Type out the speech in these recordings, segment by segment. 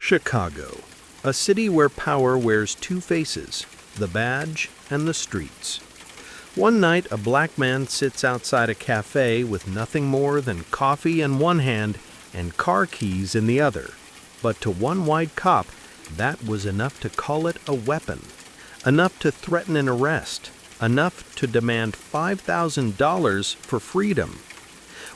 Chicago, a city where power wears two faces, the badge and the streets. One night, a black man sits outside a café with nothing more than coffee in one hand and car keys in the other. But to one white cop, that was enough to call it a weapon, enough to threaten an arrest, enough to demand $5,000 for freedom.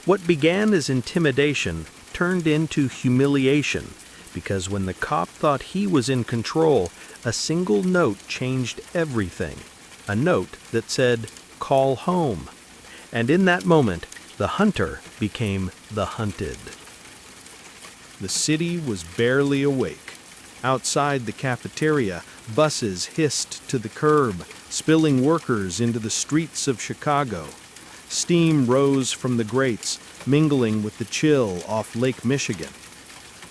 What began as intimidation turned into humiliation, because when the cop thought he was in control, a single note changed everything. A note that said, "Call home." And in that moment, the hunter became the hunted. The city was barely awake. Outside the cafeteria, buses hissed to the curb, spilling workers into the streets of Chicago. Steam rose from the grates, mingling with the chill off Lake Michigan.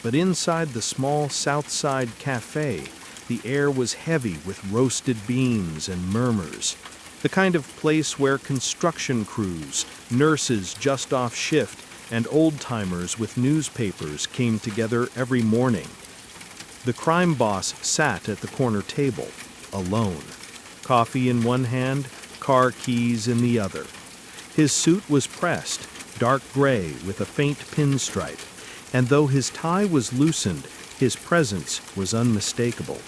But inside the small South Side Cafe, the air was heavy with roasted beans and murmurs, the kind of place where construction crews, nurses just off shift, and old-timers with newspapers came together every morning. The crime boss sat at the corner table, alone, coffee in one hand, car keys in the other. His suit was pressed, dark gray with a faint pinstripe, and though his tie was loosened, his presence was unmistakable.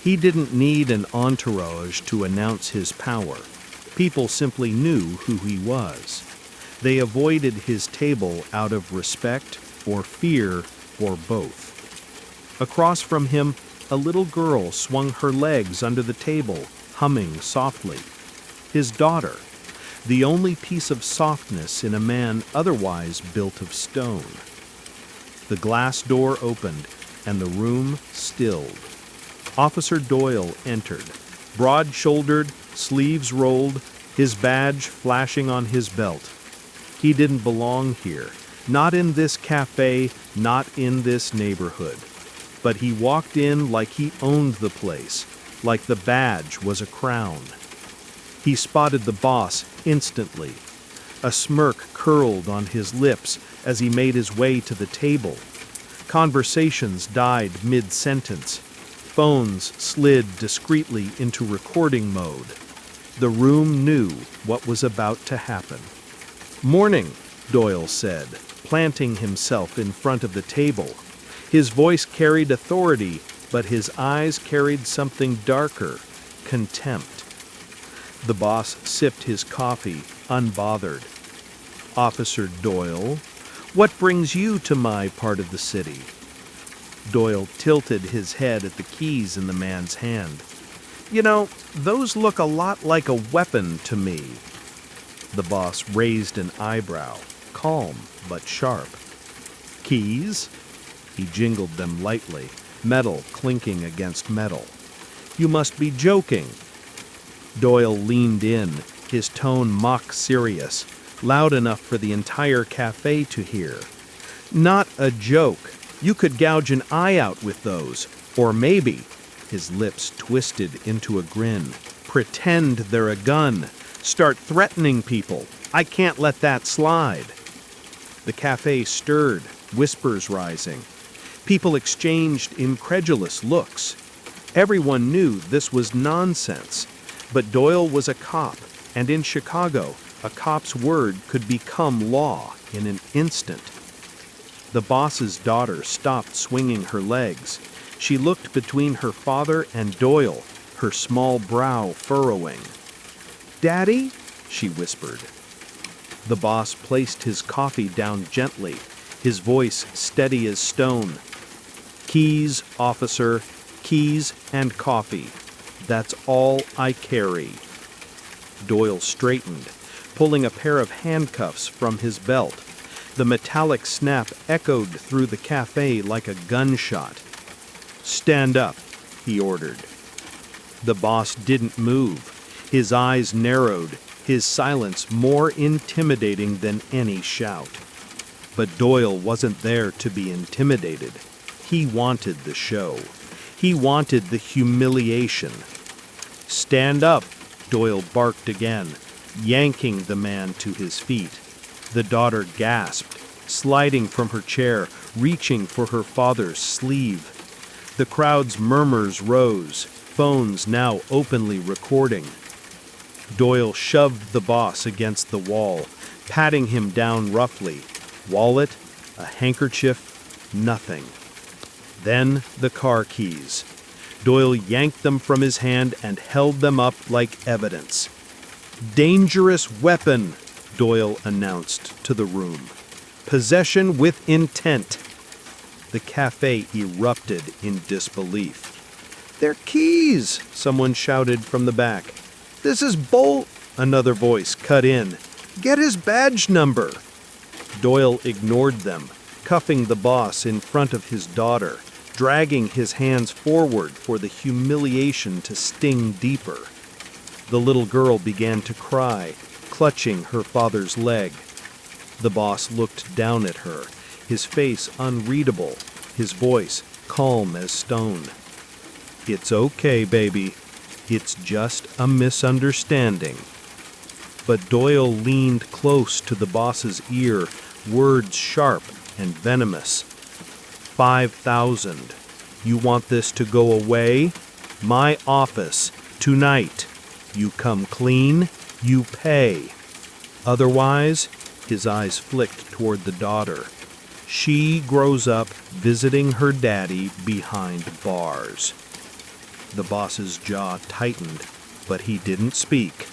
He didn't need an entourage to announce his power. People simply knew who he was. They avoided his table out of respect or fear or both. Across from him, a little girl swung her legs under the table, humming softly. His daughter, the only piece of softness in a man otherwise built of stone. The glass door opened, and the room stilled. Officer Doyle entered, broad-shouldered, sleeves rolled, his badge flashing on his belt. He didn't belong here, not in this cafe, not in this neighborhood. But he walked in like he owned the place, like the badge was a crown. He spotted the boss instantly. A smirk curled on his lips as he made his way to the table. Conversations died mid-sentence. Phones slid discreetly into recording mode. The room knew what was about to happen. "Morning," Doyle said, planting himself in front of the table. His voice carried authority, but his eyes carried something darker, contempt. The boss sipped his coffee, unbothered. "Officer Doyle, what brings you to my part of the city?" Doyle tilted his head at the keys in the man's hand. "You know, those look a lot like a weapon to me." The boss raised an eyebrow, calm but sharp. "Keys?" He jingled them lightly, metal clinking against metal. "You must be joking." Doyle leaned in, his tone mock serious, loud enough for the entire cafe to hear. "Not a joke. You could gouge an eye out with those. Or maybe," his lips twisted into a grin, "pretend they're a gun. Start threatening people. I can't let that slide." The cafe stirred, whispers rising. People exchanged incredulous looks. Everyone knew this was nonsense. But Doyle was a cop, and in Chicago, a cop's word could become law in an instant. The boss's daughter stopped swinging her legs. She looked between her father and Doyle, her small brow furrowing. "Daddy?" she whispered. The boss placed his coffee down gently, his voice steady as stone. "Keys, officer, keys and coffee. That's all I carry." Doyle straightened, pulling a pair of handcuffs from his belt. The metallic snap echoed through the cafe like a gunshot. "Stand up," he ordered. The boss didn't move. His eyes narrowed, his silence more intimidating than any shout. But Doyle wasn't there to be intimidated. He wanted the show. He wanted the humiliation. "Stand up," Doyle barked again, yanking the man to his feet. The daughter gasped, sliding from her chair, reaching for her father's sleeve. The crowd's murmurs rose, phones now openly recording. Doyle shoved the boss against the wall, patting him down roughly. Wallet, a handkerchief, nothing. Then the car keys. Doyle yanked them from his hand and held them up like evidence. "Dangerous weapon," Doyle announced to the room. "Possession with intent." The café erupted in disbelief. "They're keys!" someone shouted from the back. "This is another voice cut in. "Get his badge number!" Doyle ignored them, cuffing the boss in front of his daughter, dragging his hands forward for the humiliation to sting deeper. The little girl began to cry, clutching her father's leg. The boss looked down at her, his face unreadable, his voice calm as stone. "It's okay, baby. It's just a misunderstanding." But Doyle leaned close to the boss's ear, words sharp and venomous. 5,000. You want this to go away? My office, tonight. You come clean, you pay. Otherwise, his eyes flicked toward the daughter. She grows up visiting her daddy behind bars. The boss's jaw tightened, but he didn't speak.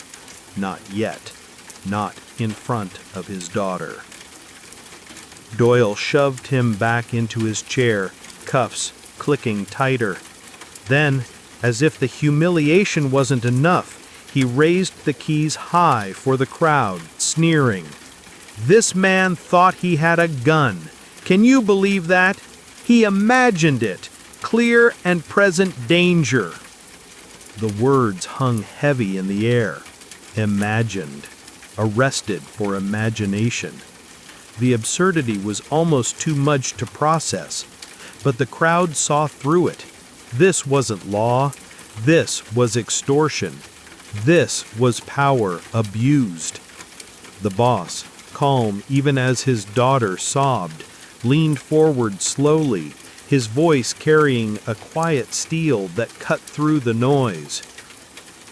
Not yet. Not in front of his daughter. Doyle shoved him back into his chair, cuffs clicking tighter. Then, as if the humiliation wasn't enough, he raised the keys high for the crowd, sneering. "This man thought he had a gun. Can you believe that? He imagined it. Clear and present danger." The words hung heavy in the air. Imagined. Arrested for imagination. The absurdity was almost too much to process, but the crowd saw through it. This wasn't law. This was extortion. This was power abused. The boss, calm even as his daughter sobbed, leaned forward slowly, his voice carrying a quiet steel that cut through the noise.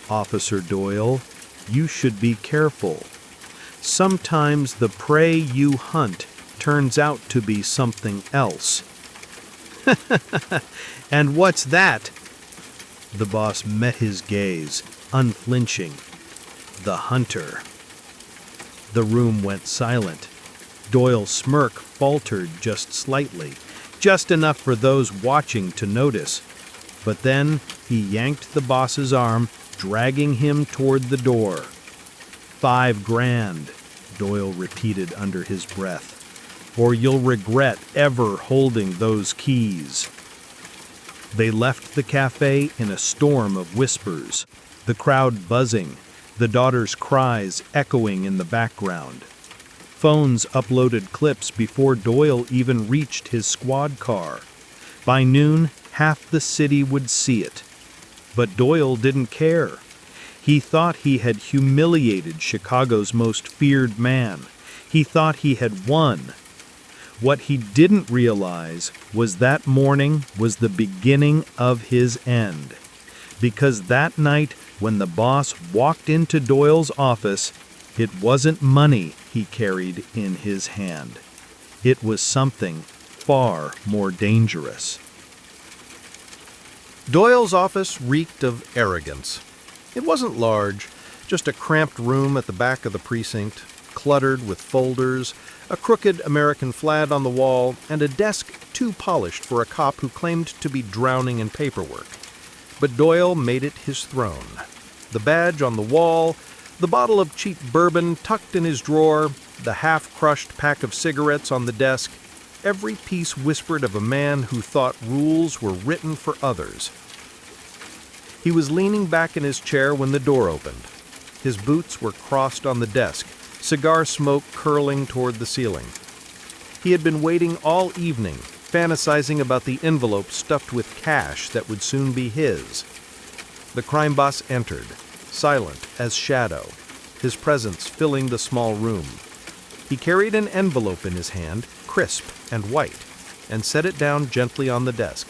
"Officer Doyle, you should be careful. Sometimes the prey you hunt turns out to be something else." "And what's that?" The boss met his gaze, unflinching. "The hunter." The room went silent. Doyle's smirk faltered just slightly, just enough for those watching to notice. But then he yanked the boss's arm, dragging him toward the door. $5,000, Doyle repeated under his breath, "or you'll regret ever holding those keys." They left the cafe in a storm of whispers, the crowd buzzing, the daughter's cries echoing in the background. Phones uploaded clips before Doyle even reached his squad car. By noon, half the city would see it. But Doyle didn't care. He thought he had humiliated Chicago's most feared man. He thought he had won. What he didn't realize was that morning was the beginning of his end. Because that night, when the boss walked into Doyle's office, it wasn't money he carried in his hand. It was something far more dangerous. Doyle's office reeked of arrogance. It wasn't large, just a cramped room at the back of the precinct, cluttered with folders, a crooked American flag on the wall, and a desk too polished for a cop who claimed to be drowning in paperwork. But Doyle made it his throne. The badge on the wall, the bottle of cheap bourbon tucked in his drawer, the half-crushed pack of cigarettes on the desk, every piece whispered of a man who thought rules were written for others. He was leaning back in his chair when the door opened. His boots were crossed on the desk, cigar smoke curling toward the ceiling. He had been waiting all evening, fantasizing about the envelope stuffed with cash that would soon be his. The crime boss entered, silent as shadow, his presence filling the small room. He carried an envelope in his hand, crisp and white, and set it down gently on the desk.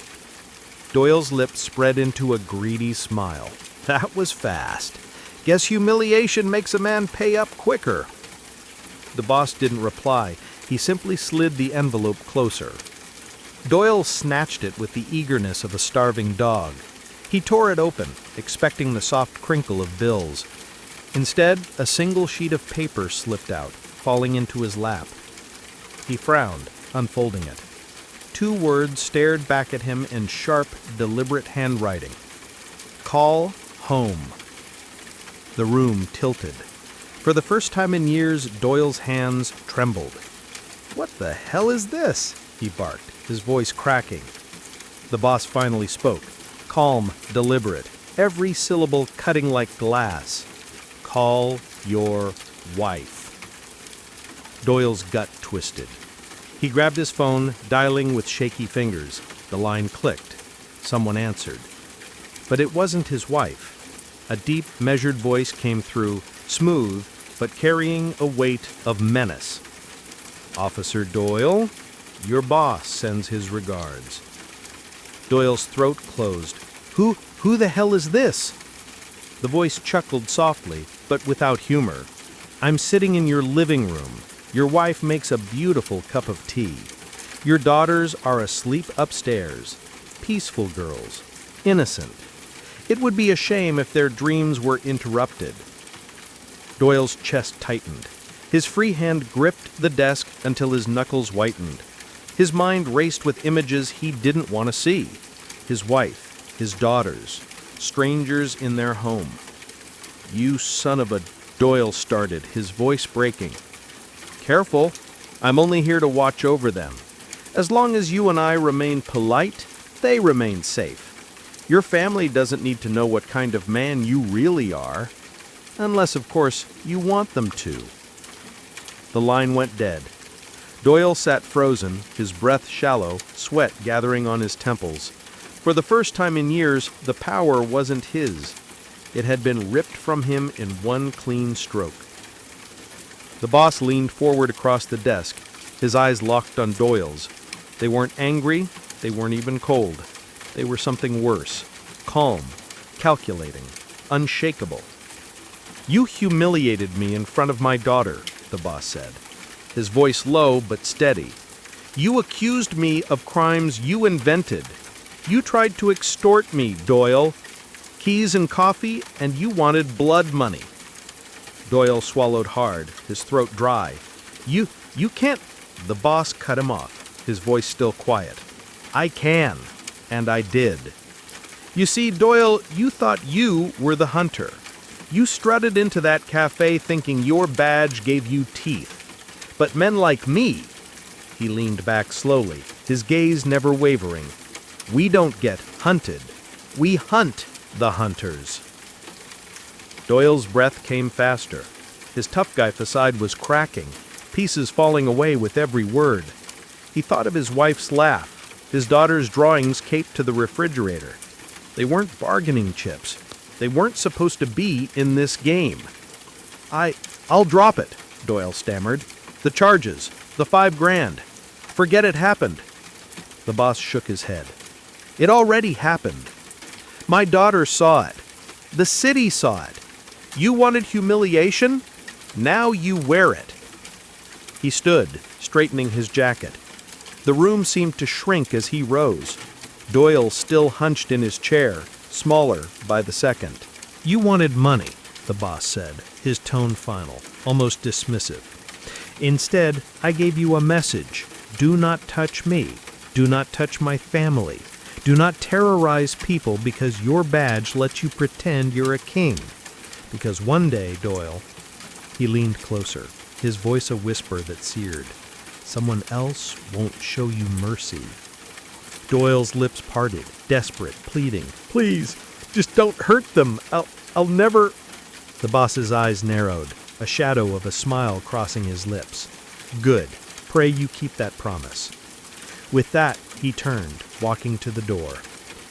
Doyle's lips spread into a greedy smile. That was fast. Guess humiliation makes a man pay up quicker. The boss didn't reply. He simply slid the envelope closer. Doyle snatched it with the eagerness of a starving dog. He tore it open, expecting the soft crinkle of bills. Instead, a single sheet of paper slipped out, falling into his lap. He frowned, unfolding it. 2 words stared back at him in sharp, deliberate handwriting. Call home. The room tilted. For the first time in years, Doyle's hands trembled. "What the hell is this?" he barked, his voice cracking. The boss finally spoke, calm, deliberate, every syllable cutting like glass. "Call your wife." Doyle's gut twisted. He grabbed his phone, dialing with shaky fingers. The line clicked. Someone answered. But it wasn't his wife. A deep, measured voice came through, smooth, but carrying a weight of menace. "Officer Doyle, your boss sends his regards." Doyle's throat closed. Who the hell is this?" The voice chuckled softly, but without humor. "I'm sitting in your living room. Your wife makes a beautiful cup of tea. Your daughters are asleep upstairs. Peaceful girls. Innocent. It would be a shame if their dreams were interrupted." Doyle's chest tightened. His free hand gripped the desk until his knuckles whitened. His mind raced with images he didn't want to see. His wife, his daughters, strangers in their home. "You son of a..." Doyle started, his voice breaking. "Careful. I'm only here to watch over them. As long as you and I remain polite, they remain safe. Your family doesn't need to know what kind of man you really are. Unless, of course, you want them to." The line went dead. Doyle sat frozen, his breath shallow, sweat gathering on his temples. For the first time in years, the power wasn't his. It had been ripped from him in one clean stroke. The boss leaned forward across the desk, his eyes locked on Doyle's. They weren't angry, they weren't even cold. They were something worse. Calm, calculating, unshakable. "You humiliated me in front of my daughter," the boss said, his voice low but steady. "You accused me of crimes you invented. You tried to extort me, Doyle. Keys and coffee, and you wanted blood money." Doyle swallowed hard, his throat dry. You can't..." The boss cut him off, his voice still quiet. "I can, and I did. You see, Doyle, you thought you were the hunter. You strutted into that cafe thinking your badge gave you teeth. But men like me..." He leaned back slowly, his gaze never wavering. "We don't get hunted. We hunt the hunters." Doyle's breath came faster. His tough guy facade was cracking, pieces falling away with every word. He thought of his wife's laugh, his daughter's drawings caped to the refrigerator. They weren't bargaining chips. They weren't supposed to be in this game. I'll drop it," Doyle stammered. "The charges, the $5,000. Forget it happened." The boss shook his head. "It already happened. My daughter saw it. The city saw it. You wanted humiliation? Now you wear it." He stood, straightening his jacket. The room seemed to shrink as he rose. Doyle still hunched in his chair, smaller by the second. "You wanted money," the boss said, his tone final, almost dismissive. "Instead, I gave you a message. Do not touch me. Do not touch my family. Do not terrorize people because your badge lets you pretend you're a king. Because one day, Doyle..." He leaned closer, his voice a whisper that seared. "Someone else won't show you mercy." Doyle's lips parted, desperate, pleading. "Please, just don't hurt them. I'll never..." The boss's eyes narrowed, a shadow of a smile crossing his lips. "Good. Pray you keep that promise." With that, he turned, walking to the door.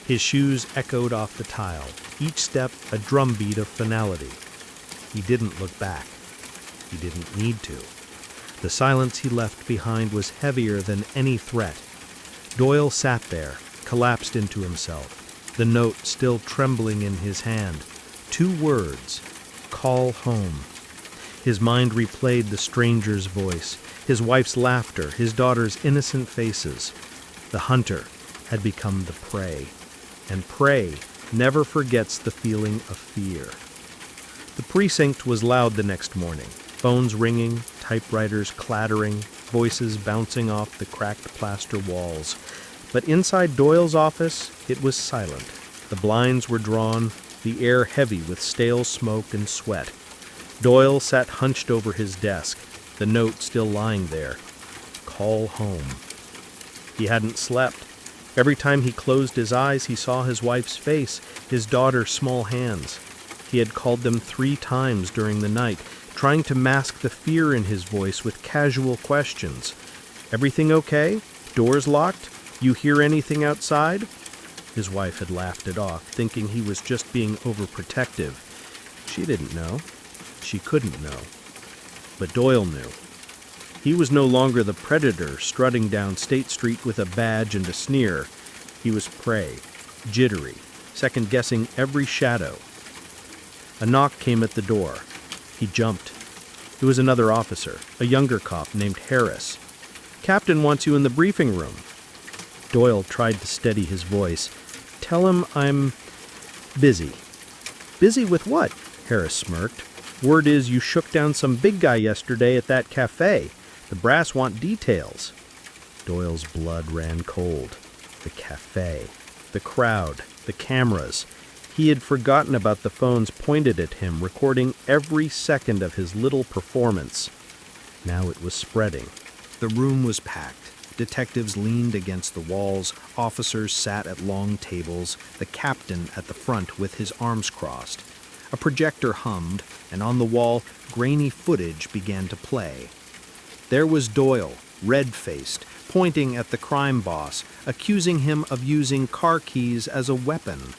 His shoes echoed off the tile, each step a drumbeat of finality. He didn't look back. He didn't need to. The silence he left behind was heavier than any threat. Doyle sat there, collapsed into himself, the note still trembling in his hand. 2 words: call home. His mind replayed the stranger's voice, his wife's laughter, his daughter's innocent faces. The hunter had become the prey, and prey never forgets the feeling of fear. The precinct was loud the next morning, phones ringing, typewriters clattering, voices bouncing off the cracked plaster walls. But inside Doyle's office, it was silent. The blinds were drawn, the air heavy with stale smoke and sweat. Doyle sat hunched over his desk, the note still lying there. Call home. He hadn't slept. Every time he closed his eyes, he saw his wife's face, his daughter's small hands. He had called them 3 times during the night, trying to mask the fear in his voice with casual questions. Everything okay? Doors locked? You hear anything outside? His wife had laughed it off, thinking he was just being overprotective. She didn't know. She couldn't know. But Doyle knew. He was no longer the predator strutting down State Street with a badge and a sneer. He was prey, jittery, second-guessing every shadow. A knock came at the door. He jumped. It was another officer, a younger cop named Harris. "Captain wants you in the briefing room." Doyle tried to steady his voice. "Tell him I'm busy." "Busy with what?" Harris smirked. "Word is you shook down some big guy yesterday at that café. The brass want details." Doyle's blood ran cold. The café, the crowd, the cameras. He had forgotten about the phones pointed at him, recording every second of his little performance. Now it was spreading. The room was packed. Detectives leaned against the walls, officers sat at long tables, the captain at the front with his arms crossed. A projector hummed, and on the wall, grainy footage began to play. There was Doyle, red-faced, pointing at the crime boss, accusing him of using car keys as a weapon.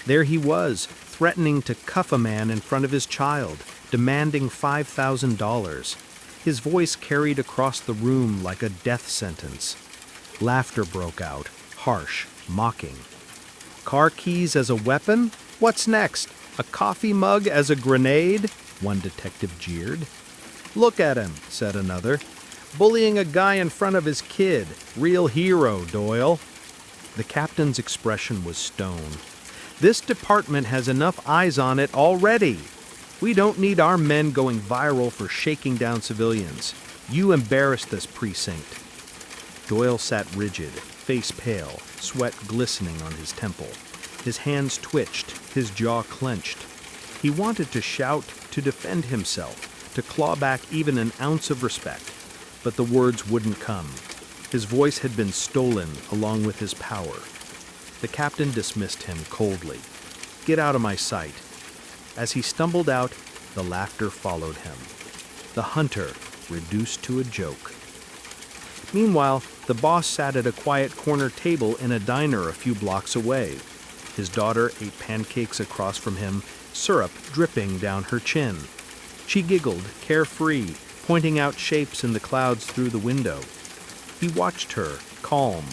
There he was, threatening to cuff a man in front of his child, demanding $5,000. His voice carried across the room like a death sentence. Laughter broke out, harsh, mocking. "Car keys as a weapon? What's next? A coffee mug as a grenade?" one detective jeered. "Look at him," said another. "Bullying a guy in front of his kid. Real hero, Doyle." The captain's expression was stone. "This department has enough eyes on it already. We don't need our men going viral for shaking down civilians. You embarrass this precinct." Doyle sat rigid, face pale, sweat glistening on his temple. His hands twitched, his jaw clenched. He wanted to shout, to defend himself, to claw back even an ounce of respect, but the words wouldn't come. His voice had been stolen along with his power. The captain dismissed him coldly. "Get out of my sight." As he stumbled out, the laughter followed him. The hunter reduced to a joke. Meanwhile, the boss sat at a quiet corner table in a diner a few blocks away. His daughter ate pancakes across from him, syrup dripping down her chin. She giggled, carefree, pointing out shapes in the clouds through the window. He watched her, calm.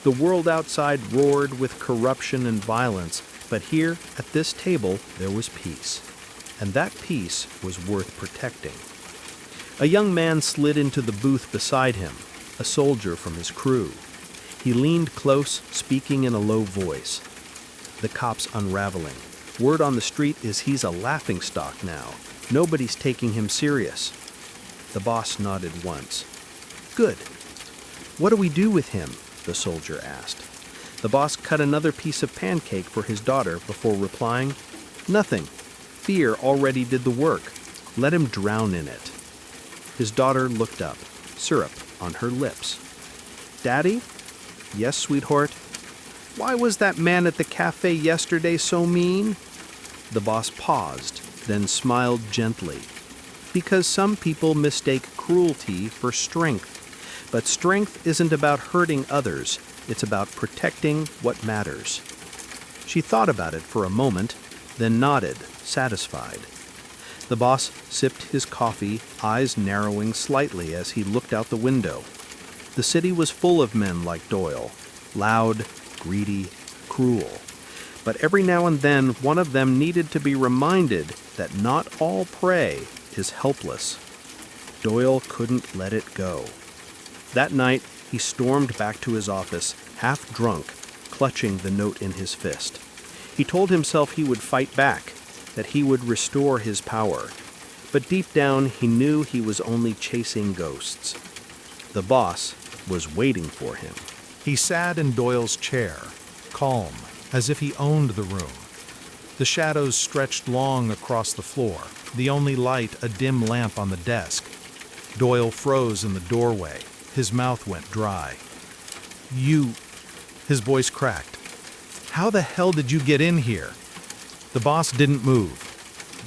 The world outside roared with corruption and violence, but here, at this table, there was peace. And that peace was worth protecting. A young man slid into the booth beside him, a soldier from his crew. He leaned close, speaking in a low voice. The cop's unraveling. Word on the street is he's a laughingstock now. Nobody's taking him serious. The boss nodded once. "Good. What do we do with him?" the soldier asked. The boss cut another piece of pancake for his daughter before replying, "Nothing. Fear already did the work. Let him drown in it." His daughter looked up, syrup on her lips. "Daddy?" "Yes, sweetheart." "Why was that man at the cafe yesterday so mean?" The boss paused, then smiled gently. "Because some people mistake cruelty for strength. But strength isn't about hurting others, it's about protecting what matters." She thought about it for a moment, then nodded, satisfied. The boss sipped his coffee, eyes narrowing slightly as he looked out the window. The city was full of men like Doyle, loud, greedy, cruel. But every now and then, one of them needed to be reminded that not all prey is helpless. Doyle couldn't let it go. That night, he stormed back to his office, half drunk, clutching the note in his fist. He told himself he would fight back, that he would restore his power. But deep down, he knew he was only chasing ghosts. The boss was waiting for him. He sat in Doyle's chair, calm, as if he owned the room. The shadows stretched long across the floor, the only light a dim lamp on the desk. Doyle froze in the doorway. His mouth went dry. "You..." His voice cracked. "How the hell did you get in here?" The boss didn't move.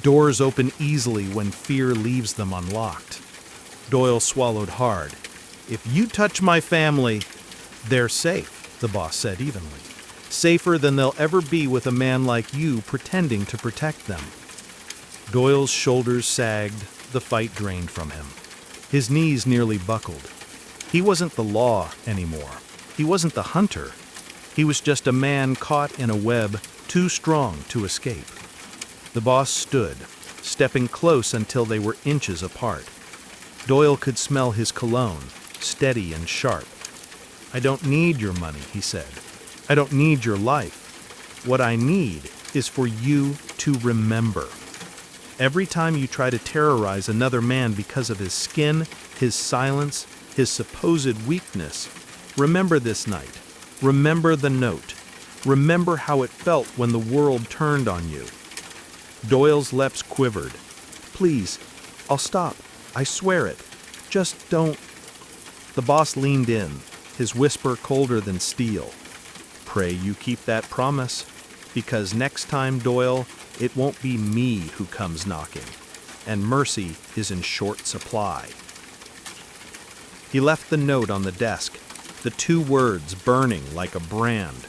Doors open easily when fear leaves them unlocked. Doyle swallowed hard. "If you touch my family..." "They're safe," the boss said evenly. "Safer than they'll ever be with a man like you pretending to protect them." Doyle's shoulders sagged, the fight drained from him. His knees nearly buckled. He wasn't the law anymore. He wasn't the hunter. He was just a man caught in a web too strong to escape. The boss stood, stepping close until they were inches apart. Doyle could smell his cologne, steady and sharp. "I don't need your money," he said. "I don't need your life. What I need is for you to remember. Every time you try to terrorize another man because of his skin, his silence, his supposed weakness, remember this night. Remember the note. Remember how it felt when the world turned on you." Doyle's lips quivered. "Please, I'll stop. I swear it. Just don't..." The boss leaned in, his whisper colder than steel. "Pray you keep that promise, because next time, Doyle, it won't be me who comes knocking, and mercy is in short supply." He left the note on the desk, the two words burning like a brand: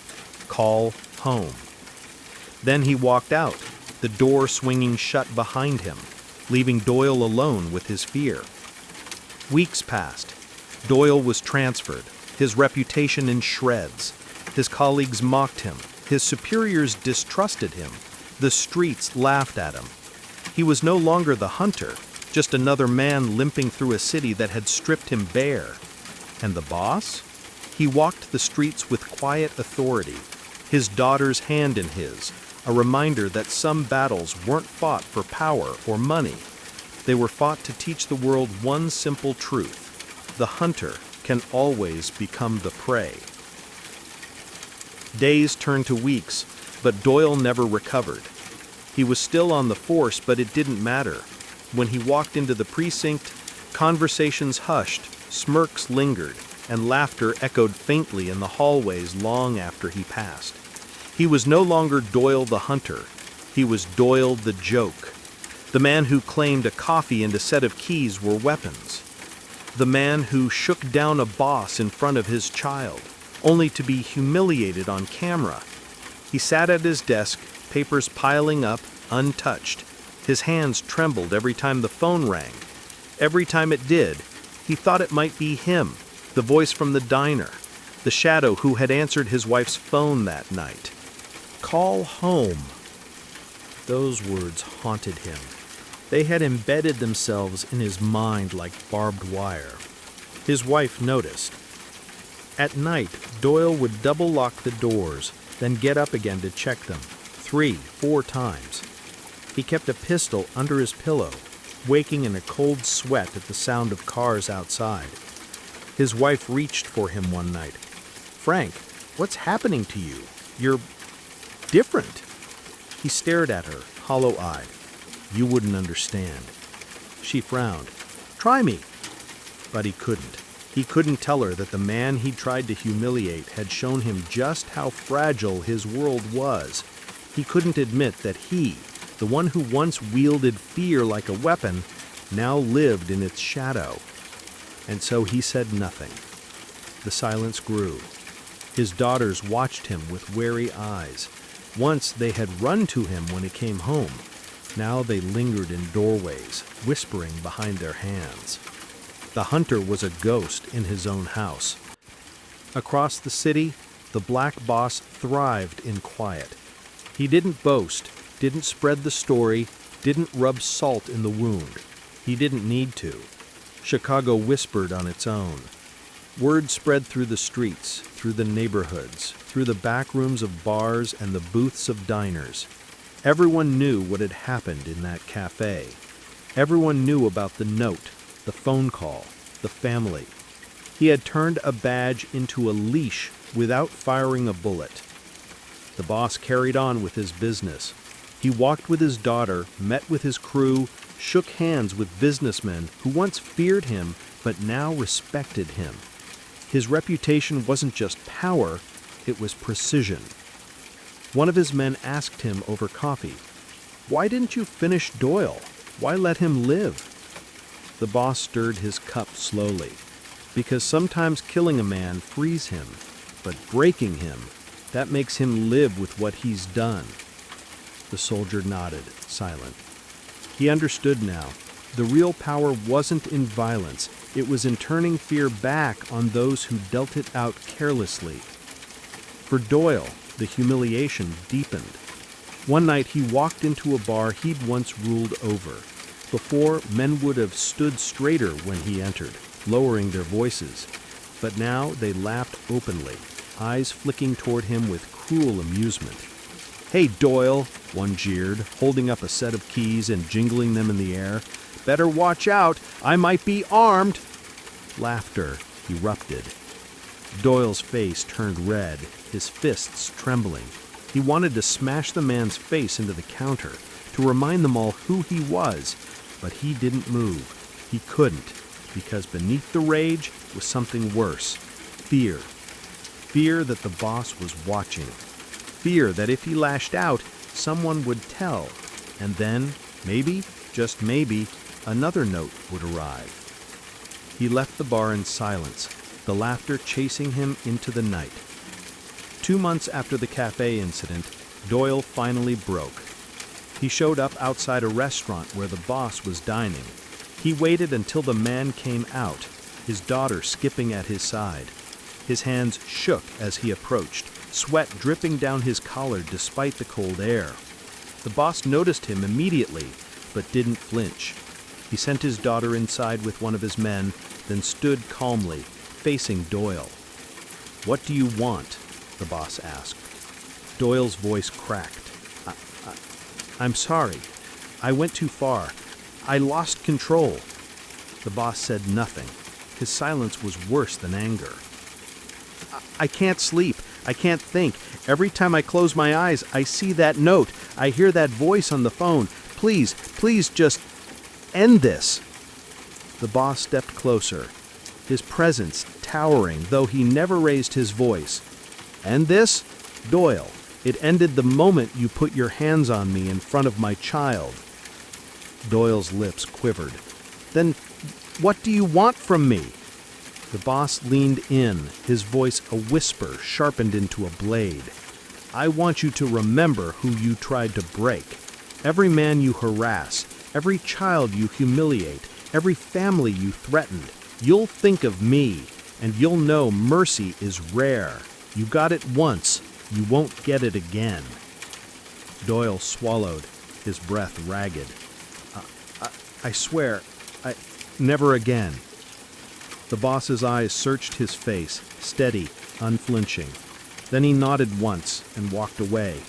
"Call home." Then he walked out, the door swinging shut behind him, leaving Doyle alone with his fear. Weeks passed. Doyle was transferred, his reputation in shreds. His colleagues mocked him. His superiors distrusted him. The streets laughed at him. He was no longer the hunter, just another man limping through a city that had stripped him bare. And the boss? He walked the streets with quiet authority, his daughter's hand in his, a reminder that some battles weren't fought for power or money. They were fought to teach the world one simple truth: the hunter can always become the prey. Days turned to weeks, but Doyle never recovered. He was still on the force, but it didn't matter. When he walked into the precinct, conversations hushed, smirks lingered, and laughter echoed faintly in the hallways long after he passed. He was no longer Doyle the hunter. He was Doyle the joke. The man who claimed a coffee and a set of keys were weapons. The man who shook down a boss in front of his child, only to be humiliated on camera. He sat at his desk, papers piling up, untouched. His hands trembled every time the phone rang. Every time it did, he thought it might be him, the voice from the diner, the shadow who had answered his wife's phone that night. "Call home." Those words haunted him. They had embedded themselves in his mind like barbed wire. His wife noticed. At night, Doyle would double lock the doors, then get up again to check them, 3, 4 times. He kept a pistol under his pillow, waking in a cold sweat at the sound of cars outside. His wife reached for him one night. "Frank, what's happening to you? You're different." He stared at her, hollow-eyed. "You wouldn't understand." She frowned. "Try me." But he couldn't. He couldn't tell her that the man he'd tried to humiliate had shown him just how fragile his world was. He couldn't admit that he, the one who once wielded fear like a weapon, now lived in its shadow. And so he said nothing. The silence grew. His daughters watched him with wary eyes. Once they had run to him when he came home. Now they lingered in doorways, whispering behind their hands. The hunter was a ghost in his own house. Across the city, The black boss thrived in quiet. He didn't boast, didn't spread the story, didn't rub salt in the wound. He didn't need to. Chicago whispered on its own. Word spread through the streets, through the neighborhoods, through the back rooms of bars and the booths of diners. Everyone knew what had happened in that cafe. Everyone knew about the note, the phone call, the family. He had turned a badge into a leash without firing a bullet. The boss carried on with his business. He walked with his daughter, met with his crew, shook hands with businessmen who once feared him but now respected him. His reputation wasn't just power, it was precision. One of his men asked him over coffee, "Why didn't you finish Doyle? Why let him live?" The boss stirred his cup slowly, because sometimes killing a man frees him, but breaking him, that makes him live with what he's done. The soldier nodded, silent. He understood now. The real power wasn't in violence. It was in turning fear back on those who dealt it out carelessly. For Doyle, the humiliation deepened. One night he walked into a bar he'd once ruled over. Before, men would have stood straighter when he entered, lowering their voices. But now they laughed openly, eyes flicking toward him with cruel amusement. "Hey, Doyle," one jeered, holding up a set of keys and jingling them in the air. "Better watch out, I might be armed." Laughter erupted. Doyle's face turned red, his fists trembling. He wanted to smash the man's face into the counter, to remind them all who he was, but he didn't move. He couldn't, because beneath the rage was something worse. Fear. Fear that the boss was watching. Fear that if he lashed out, someone would tell. And then, maybe, just maybe, another note would arrive. He left the bar in silence, the laughter chasing him into the night. 2 months after the cafe incident, Doyle finally broke. He showed up outside a restaurant where the boss was dining. He waited until the man came out, his daughter skipping at his side. His hands shook as he approached, sweat dripping down his collar despite the cold air. The boss noticed him immediately, but didn't flinch. He sent his daughter inside with one of his men, then stood calmly, facing Doyle. "What do you want?" the boss asked. Doyle's voice cracked. I'm sorry. I went too far. I lost control." The boss said nothing. His silence was worse than anger. I can't sleep. I can't think. Every time I close my eyes, I see that note. I hear that voice on the phone. Please, please just end this." The boss stepped closer, his presence towering, though he never raised his voice. "End this? Doyle, it ended the moment you put your hands on me in front of my child." Doyle's lips quivered. "Then what do you want from me?" The boss leaned in, his voice a whisper sharpened into a blade. "I want you to remember who you tried to break. Every man you harass, every child you humiliate, every family you threatened. You'll think of me, and you'll know mercy is rare. You got it once, you won't get it again." Doyle swallowed, his breath ragged. I swear, never again." The boss's eyes searched his face, steady, unflinching. Then he nodded once and walked away.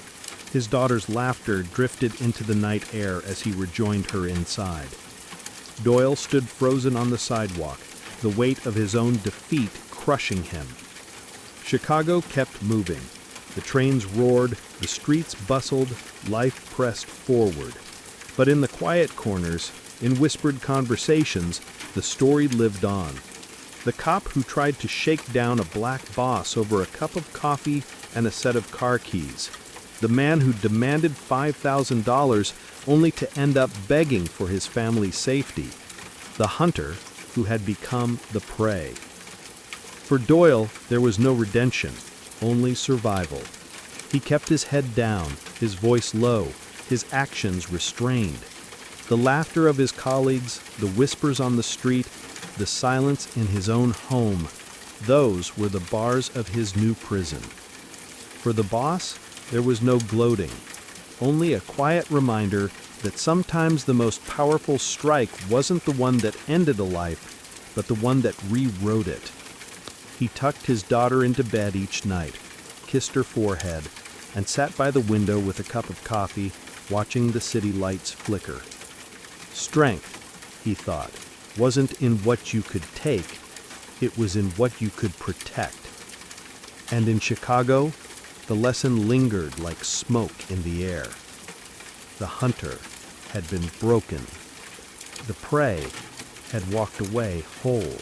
His daughter's laughter drifted into the night air as he rejoined her inside. Doyle stood frozen on the sidewalk, the weight of his own defeat crushing him. Chicago kept moving. The trains roared, the streets bustled, life pressed forward. But in the quiet corners, in whispered conversations, the story lived on. The cop who tried to shake down a black boss over a cup of coffee and a set of car keys. The man who demanded $5,000 only to end up begging for his family's safety. The hunter who had become the prey. For Doyle, there was no redemption, only survival. He kept his head down, his voice low, his actions restrained. The laughter of his colleagues, the whispers on the street, the silence in his own home, those were the bars of his new prison. For the boss, there was no gloating, only a quiet reminder that sometimes the most powerful strike wasn't the one that ended a life, but the one that rewrote it. He tucked his daughter into bed each night, kissed her forehead, and sat by the window with a cup of coffee, watching the city lights flicker. Strength, he thought, wasn't in what you could take, it was in what you could protect. And in Chicago, the lesson lingered like smoke in the air. The hunter had been broken. The prey had walked away whole.